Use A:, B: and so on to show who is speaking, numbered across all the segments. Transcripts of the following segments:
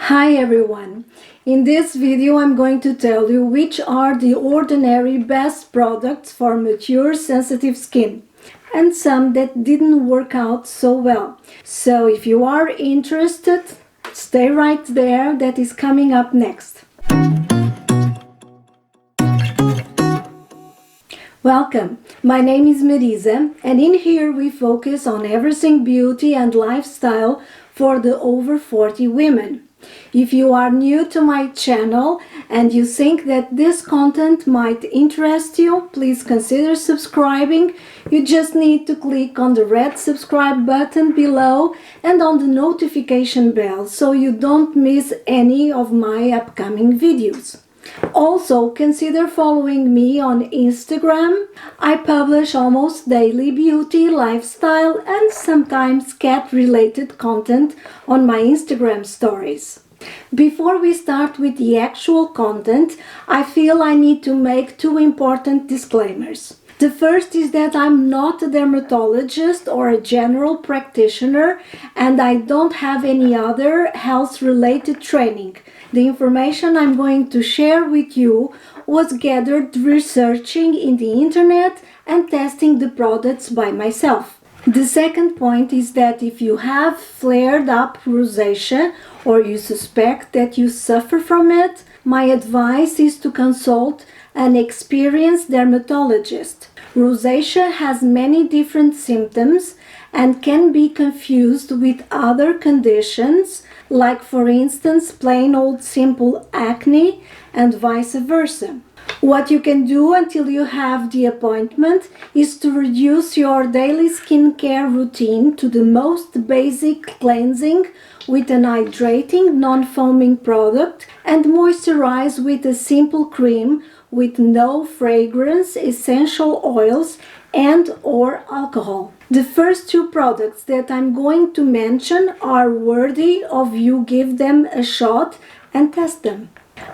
A: Hi everyone! In this video I'm going to tell you which are the ordinary best products for mature sensitive skin and some that didn't work out so well. So if you are interested, stay right there, that is coming up next. Welcome! My name is Marisa and in here we focus on everything beauty and lifestyle for the over 40 women. If you are new to my channel and you think that this content might interest you, please consider subscribing. You just need to click on the red subscribe button below and on the notification bell so you don't miss any of my upcoming videos. Also, consider following me on Instagram. I publish almost daily beauty, lifestyle, and sometimes cat-related content on my Instagram stories. Before we start with the actual content, I feel I need to make two important disclaimers. The first is that I'm not a dermatologist or a general practitioner and I don't have any other health-related training. The information I'm going to share with you was gathered researching in the internet and testing the products by myself. The second point is that if you have flared up rosacea or you suspect that you suffer from it, my advice is to consult an experienced dermatologist. Rosacea has many different symptoms and can be confused with other conditions, like for instance plain old simple acne and vice versa. What you can do until you have the appointment is to reduce your daily skincare routine to the most basic cleansing with an hydrating, non-foaming product and moisturize with a simple cream with no fragrance, essential oils and or alcohol. The first two products that I'm going to mention are worthy of you give them a shot and test them.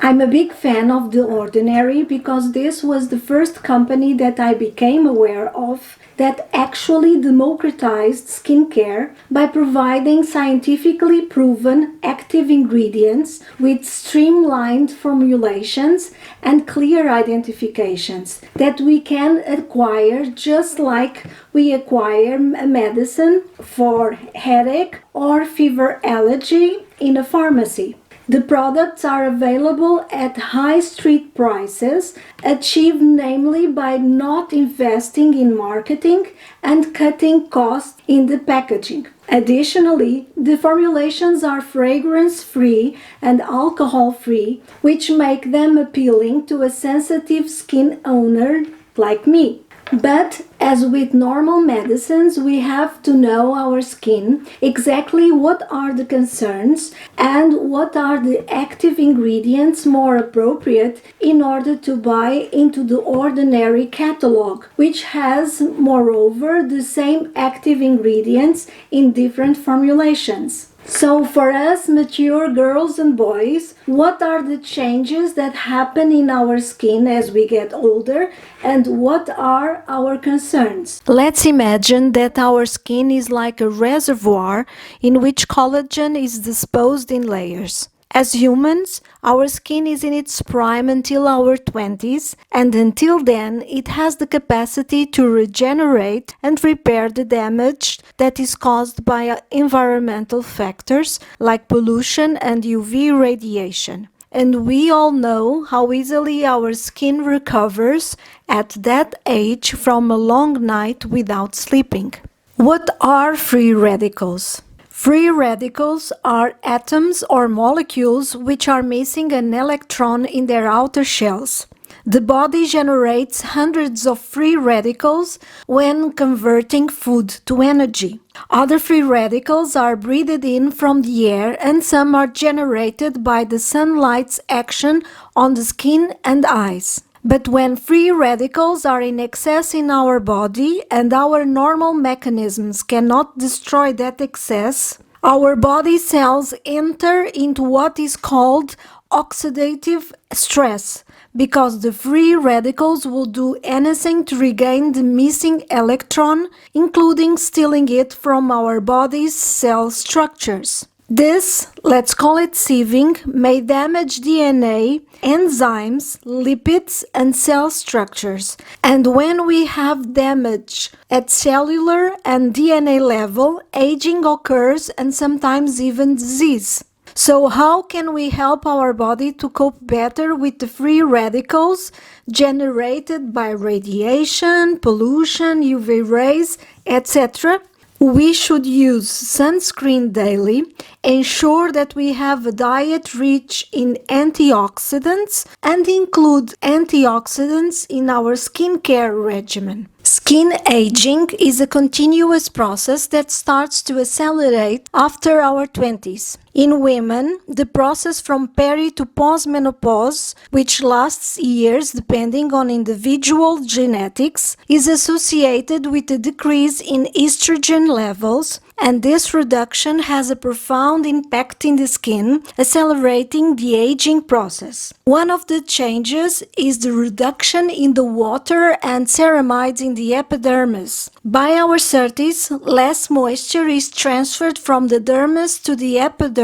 A: I'm a big fan of The Ordinary because this was the first company that I became aware of that actually democratized skincare by providing scientifically proven active ingredients with streamlined formulations and clear identifications that we can acquire just like we acquire a medicine for headache or fever allergy in a pharmacy. The products are available at high street prices, achieved namely by not investing in marketing and cutting costs in the packaging. Additionally, the formulations are fragrance-free and alcohol-free, which make them appealing to a sensitive skin owner like me. But as with normal medicines, we have to know our skin, exactly what are the concerns and what are the active ingredients more appropriate in order to buy into the Ordinary catalog, which has, moreover, the same active ingredients in different formulations. So for us mature girls and boys, what are the changes that happen in our skin as we get older and what are our concerns? Let's imagine that our skin is like a reservoir in which collagen is disposed in layers. As humans, our skin is in its prime until our 20s, and until then it has the capacity to regenerate and repair the damage that is caused by environmental factors like pollution and UV radiation. And we all know how easily our skin recovers at that age from a long night without sleeping. What are free radicals? Free radicals are atoms or molecules which are missing an electron in their outer shells. The body generates hundreds of free radicals when converting food to energy. Other free radicals are breathed in from the air and some are generated by the sunlight's action on the skin and eyes. But when free radicals are in excess in our body and our normal mechanisms cannot destroy that excess, our body cells enter into what is called oxidative stress, because the free radicals will do anything to regain the missing electron, including stealing it from our body's cell structures. This, let's call it sieving, may damage DNA, enzymes, lipids, and cell structures. And when we have damage at cellular and DNA level, aging occurs and sometimes even disease. So how can we help our body to cope better with the free radicals generated by radiation, pollution, UV rays, etc.? We should use sunscreen daily, ensure that we have a diet rich in antioxidants, and include antioxidants in our skincare regimen. Skin aging is a continuous process that starts to accelerate after our 20s. In women, the process from peri to postmenopause, which lasts years depending on individual genetics, is associated with a decrease in estrogen levels, and this reduction has a profound impact in the skin, accelerating the aging process. One of the changes is the reduction in the water and ceramides in the epidermis. By our 30s, less moisture is transferred from the dermis to the epidermis,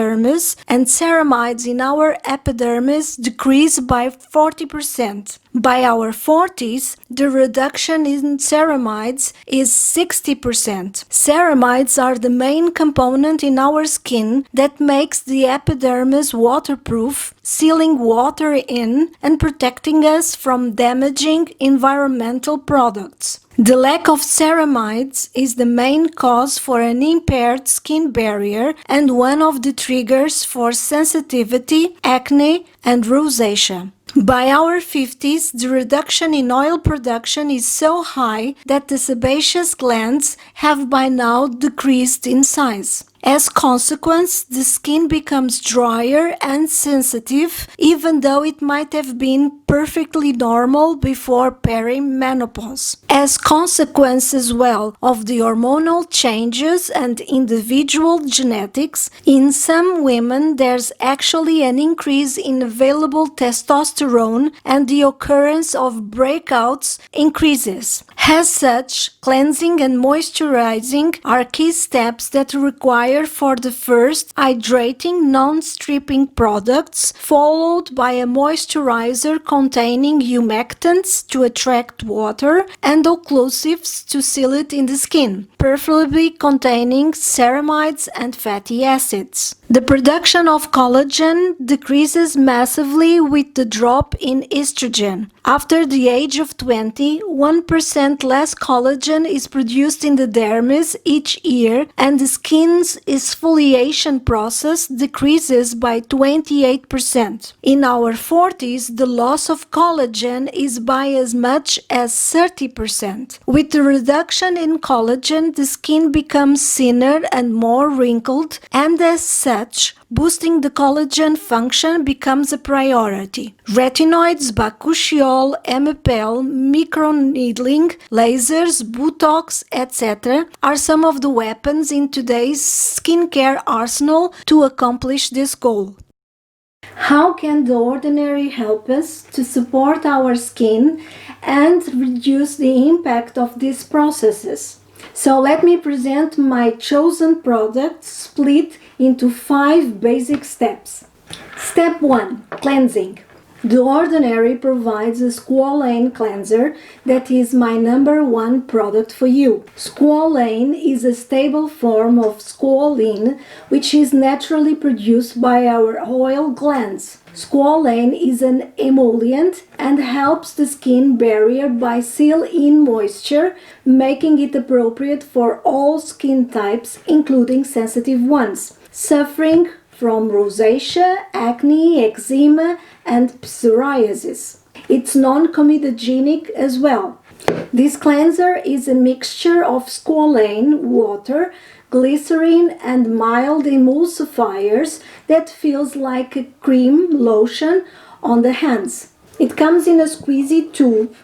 A: and ceramides in our epidermis decrease by 40%. By our 40s, the reduction in ceramides is 60%. Ceramides are the main component in our skin that makes the epidermis waterproof, sealing water in and protecting us from damaging environmental products. The lack of ceramides is the main cause for an impaired skin barrier and one of the triggers for sensitivity, acne, and rosacea. By our 50s, the reduction in oil production is so high that the sebaceous glands have by now decreased in size. As consequence, the skin becomes drier and sensitive, even though it might have been perfectly normal before perimenopause. As consequence as well of the hormonal changes and individual genetics, in some women there's actually an increase in available testosterone and the occurrence of breakouts increases. As such, cleansing and moisturizing are key steps that require for the first hydrating non-stripping products, followed by a moisturizer containing humectants to attract water and occlusives to seal it in the skin, preferably containing ceramides and fatty acids. The production of collagen decreases massively with the drop in estrogen. After the age of 20, 1% less collagen is produced in the dermis each year, and the skin's exfoliation process decreases by 28%. In our 40s, the loss of collagen is by as much as 30%. With the reduction in collagen, the skin becomes thinner and more wrinkled, and as such, boosting the collagen function becomes a priority. Retinoids, bakuchiol, MPL, microneedling, lasers, Botox, etc. are some of the weapons in today's skincare arsenal to accomplish this goal. How can the ordinary help us to support our skin and reduce the impact of these processes? So let me present my chosen products split into 5 basic steps. Step 1. Cleansing. The Ordinary provides a Squalane Cleanser that is my number 1 product for you. Squalane is a stable form of squalene which is naturally produced by our oil glands. Squalane is an emollient and helps the skin barrier by sealing in moisture, making it appropriate for all skin types, including sensitive ones, suffering from rosacea, acne, eczema, and psoriasis. It's non-comedogenic as well. This cleanser is a mixture of squalane, water, glycerin, and mild emulsifiers that feels like a cream lotion on the hands. It comes in a squeezy tube.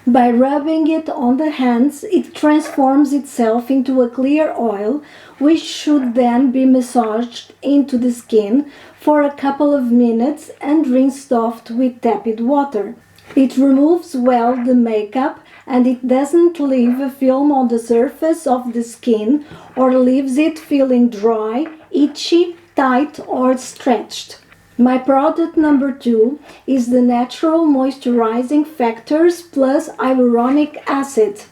A: By rubbing it on the hands, it transforms itself into a clear oil, which should then be massaged into the skin for a couple of minutes and rinsed off with tepid water. It removes well the makeup and it doesn't leave a film on the surface of the skin or leaves it feeling dry, itchy, tight, or stretched. My product number 2 is the Natural Moisturizing Factors plus Hyaluronic Acid.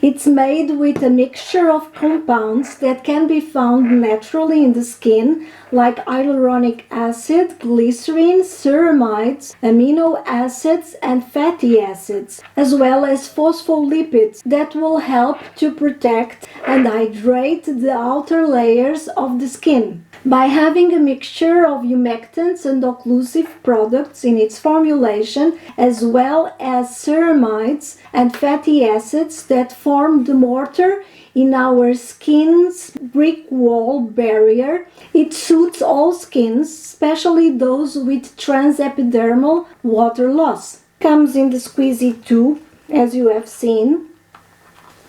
A: It's made with a mixture of compounds that can be found naturally in the skin, like hyaluronic acid, glycerin, ceramides, amino acids, and fatty acids, as well as phospholipids that will help to protect and hydrate the outer layers of the skin. By having a mixture of humectants and occlusive products in its formulation, as well as ceramides and fatty acids that form the mortar in our skin's brick wall barrier, it suits all skins, especially those with transepidermal water loss. Comes in the squeezy tube, as you have seen.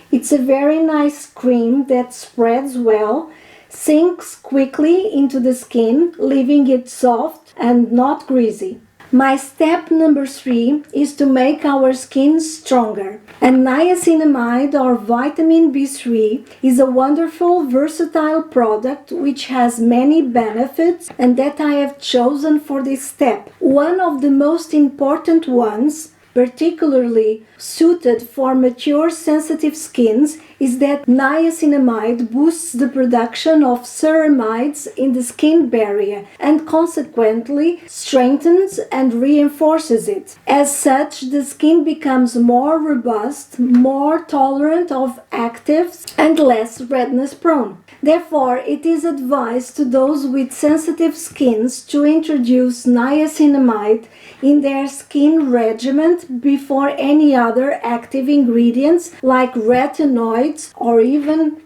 A: It's a very nice cream that spreads well, sinks quickly into the skin, leaving it soft and not greasy. My step number 3 is to make our skin stronger. And niacinamide or vitamin B3 is a wonderful, versatile product which has many benefits and that I have chosen for this step. One of the most important ones, particularly suited for mature sensitive skins, is that niacinamide boosts the production of ceramides in the skin barrier and consequently strengthens and reinforces it. As such, the skin becomes more robust, more tolerant of actives, and less redness prone. Therefore, it is advised to those with sensitive skins to introduce niacinamide in their skin regimen before any other active ingredients like retinoids or even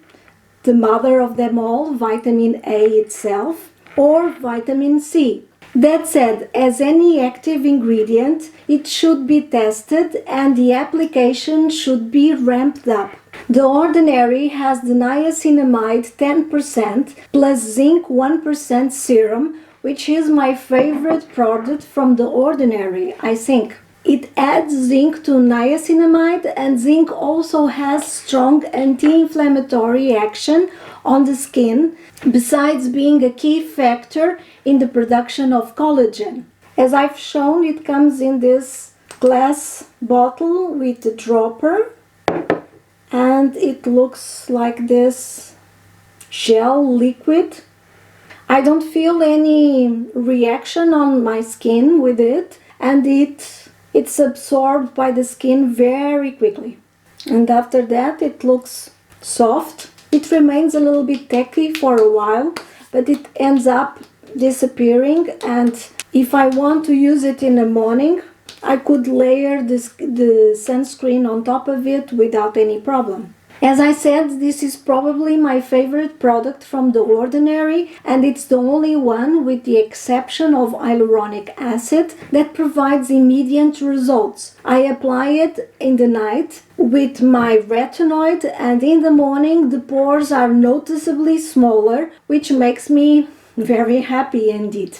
A: the mother of them all, vitamin A itself, or vitamin C. That said, as any active ingredient, it should be tested and the application should be ramped up. The Ordinary has the niacinamide 10% plus zinc 1% serum, which is my favorite product from the Ordinary, I think. It adds zinc to niacinamide, and zinc also has strong anti-inflammatory action on the skin, besides being a key factor in the production of collagen. As I've shown, it comes in this glass bottle with a dropper, and it looks like this gel liquid. I don't feel any reaction on my skin with it, and it's absorbed by the skin very quickly. And after that it looks soft. It remains a little bit tacky for a while, but it ends up disappearing, and if I want to use it in the morning, I could layer the sunscreen on top of it without any problem. As I said, this is probably my favorite product from the Ordinary, and it's the only one, with the exception of hyaluronic acid, that provides immediate results. I apply it in the night with my retinoid, and in the morning the pores are noticeably smaller, which makes me very happy indeed.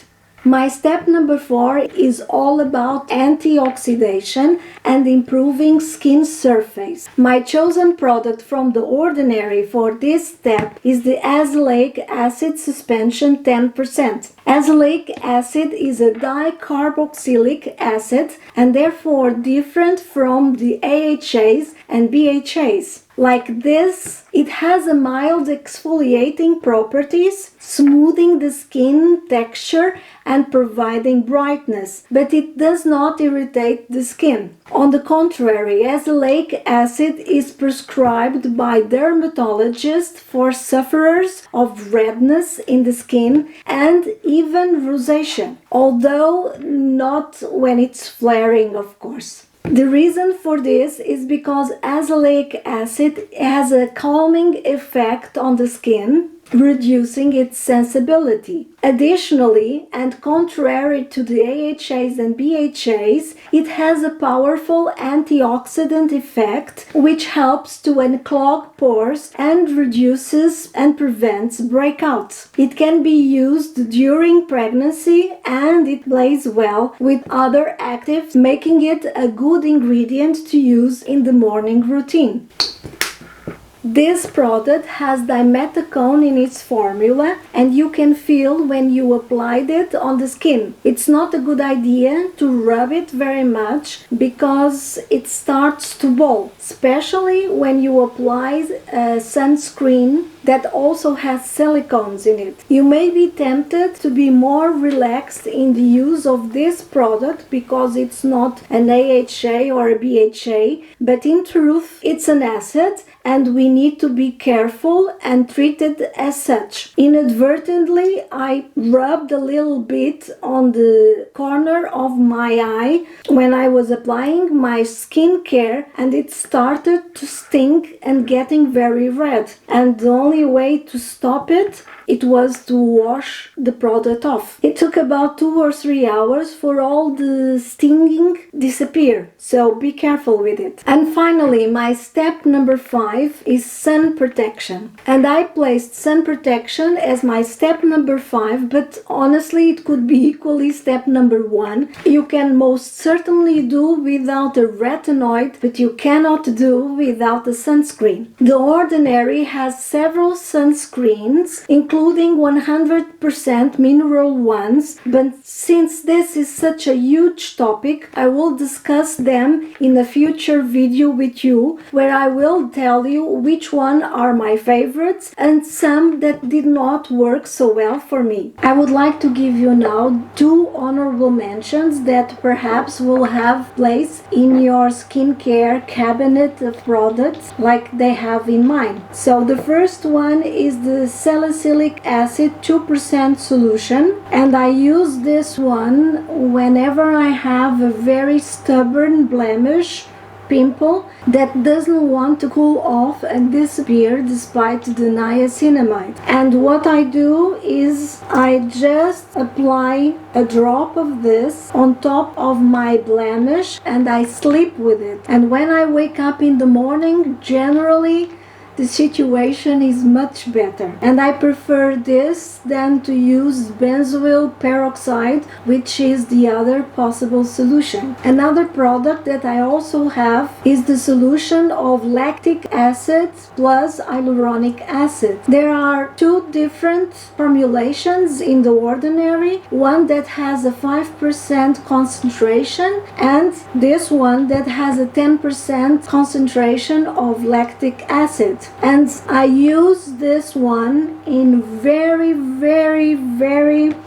A: My step number 4 is all about antioxidation and improving skin surface. My chosen product from the Ordinary for this step is the Azelaic Acid Suspension 10%. Azelaic acid is a dicarboxylic acid and therefore different from the AHAs and BHAs. Like this, it has a mild exfoliating properties, smoothing the skin texture and providing brightness, but it does not irritate the skin. On the contrary, azelaic acid is prescribed by dermatologists for sufferers of redness in the skin and even rosacea, although not when it's flaring, of course. The reason for this is because azelaic acid has a calming effect on the skin, reducing its sensibility. Additionally, and contrary to the AHAs and BHAs, it has a powerful antioxidant effect which helps to unclog pores and reduces and prevents breakouts. It can be used during pregnancy and it plays well with other actives, making it a good ingredient to use in the morning routine. This product has dimethicone in its formula, and you can feel when you applied it on the skin. It's not a good idea to rub it very much because it starts to ball, especially when you apply sunscreen that also has silicones in it. You may be tempted to be more relaxed in the use of this product because it's not an AHA or a BHA, but in truth it's an acid, and we need to be careful and treat it as such. Inadvertently, I rubbed a little bit on the corner of my eye when I was applying my skincare, and it started to stink and getting very red. And the only way to stop it was to wash the product off. It took about 2 or 3 hours for all the stinging disappear, so be careful with it. And finally, my step number 5 is sun protection. And I placed sun protection as my step number 5, but honestly it could be equally step number 1. You can most certainly do without a retinoid, but you cannot do without a sunscreen. The Ordinary has several sunscreens, including 100% mineral ones, but since this is such a huge topic, I will discuss them in a future video with you, where I will tell you which one are my favorites and some that did not work so well for me. I would like to give you now 2 honorable mentions that perhaps will have place in your skincare cabinet of products like they have in mine. So the first one is the Salicylic Acid 2% solution, and I use this one whenever I have a very stubborn blemish, pimple that doesn't want to cool off and disappear despite the niacinamide. And what I do is I just apply a drop of this on top of my blemish and I sleep with it. And when I wake up in the morning, generally the situation is much better. And I prefer this than to use benzoyl peroxide, which is the other possible solution. Another product that I also have is the solution of lactic acid plus hyaluronic acid. There are 2 different formulations in the Ordinary, one that has a 5% concentration and this one that has a 10% concentration of lactic acid. And I use this one in very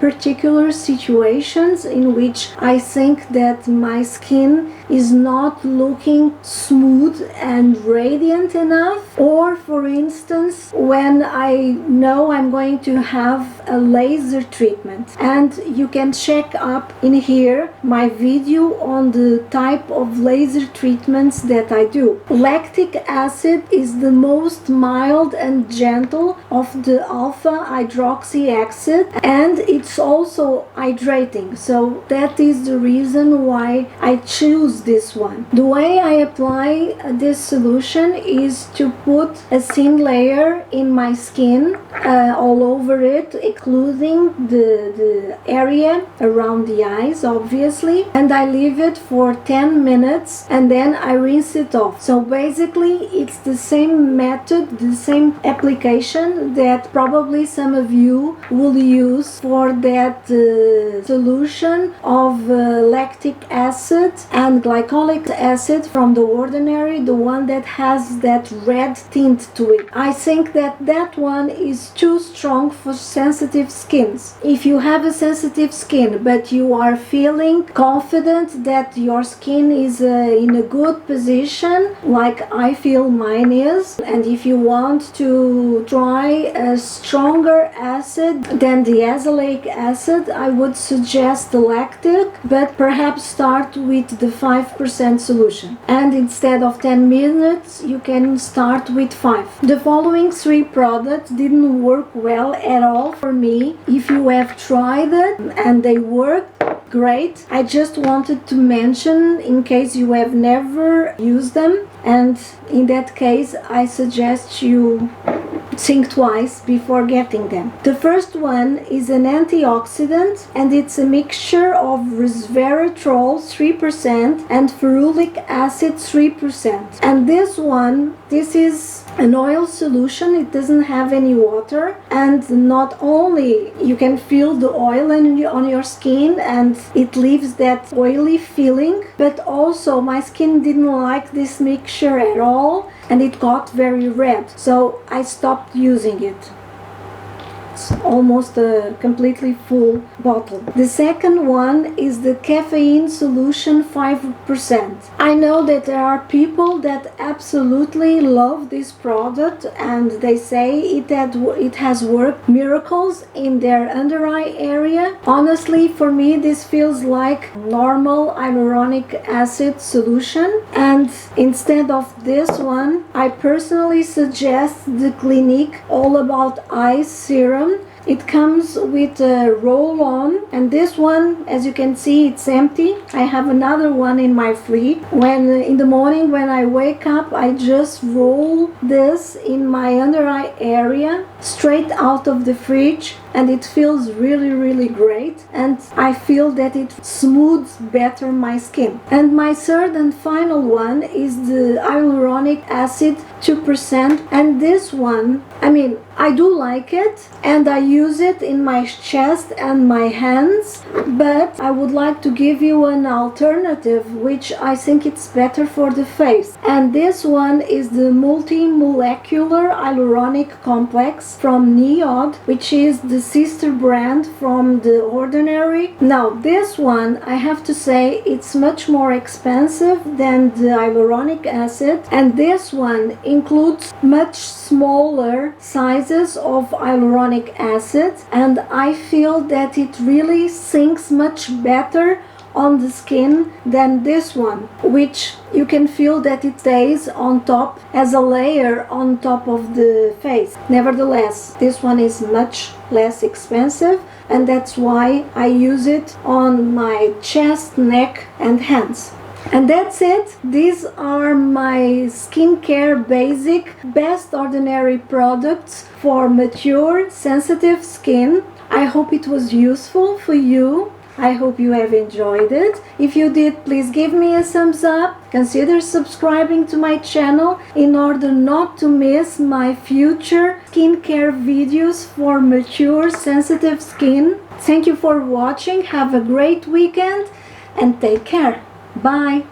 A: particular situations in which I think that my skin is not looking smooth and radiant enough, or for instance when I know I'm going to have a laser treatment. And you can check up in here my video on the type of laser treatments that I do. Lactic acid is the most mild and gentle of the alpha hydroxy acid, and it's also hydrating, so that is the reason why I choose this one. The way I apply this solution is to put a thin layer in my skin, all over it, including the area around the eyes obviously, and I leave it for 10 minutes and then I rinse it off. So basically it's the same method, the same application that probably some of you will use for that solution of lactic acid and glycolic acid from the Ordinary, the one that has that red tint to it. I think that that one is too strong for sensitive skins. If you have a sensitive skin but you are feeling confident that your skin is in a good position, like I feel mine is, and if you want to try a stronger acid than the Azelaic acid, I would suggest the lactic, but perhaps start with the 5% solution. And instead of 10 minutes, you can start with 5. The following 3 products didn't work well at all for me. If you have tried it and they worked, great. I just wanted to mention in case you have never used them, and in that case I suggest you think twice before getting them. The first one is an antioxidant, and it's a mixture of resveratrol 3% and ferulic acid 3%. And this is an oil solution. It doesn't have any water, and not only you can feel the oil on your skin and it leaves that oily feeling, but also my skin didn't like this mixture at all and it got very red, so I stopped using it. Almost a completely full bottle. The second one is the caffeine solution 5%. I know that there are people that absolutely love this product and they say it has worked miracles in their under eye area. Honestly, for me this feels like normal hyaluronic acid solution, and instead of this one I personally suggest the Clinique All About Eyes serum. It comes with a roll-on, and this one, as you can see, it's empty. I have another one in my fridge. In the morning when I wake up, I just roll this in my under eye area straight out of the fridge, and it feels really great, and I feel that it smooths better my skin. And my third and final one is the hyaluronic acid 2%, and this one, I mean, I do like it and I use it in my chest and my hands, but I would like to give you an alternative which I think it's better for the face, and this one is the multi-molecular hyaluronic complex from Niod, which is the sister brand from The Ordinary. Now this one, I have to say, it's much more expensive than the hyaluronic acid, and this one includes much smaller sizes of hyaluronic acid, and I feel that it really sinks much better on the skin than this one, which you can feel that it stays on top as a layer on top of the face. Nevertheless, this one is much less expensive, and that's why I use it on my chest, neck and hands. And that's it. These are my skincare basic best ordinary products for mature, sensitive skin. I hope it was useful for you. I hope you have enjoyed it. If you did, please give me a thumbs up. Consider subscribing to my channel in order not to miss my future skincare videos for mature, sensitive skin. Thank you for watching. Have a great weekend and take care. Bye.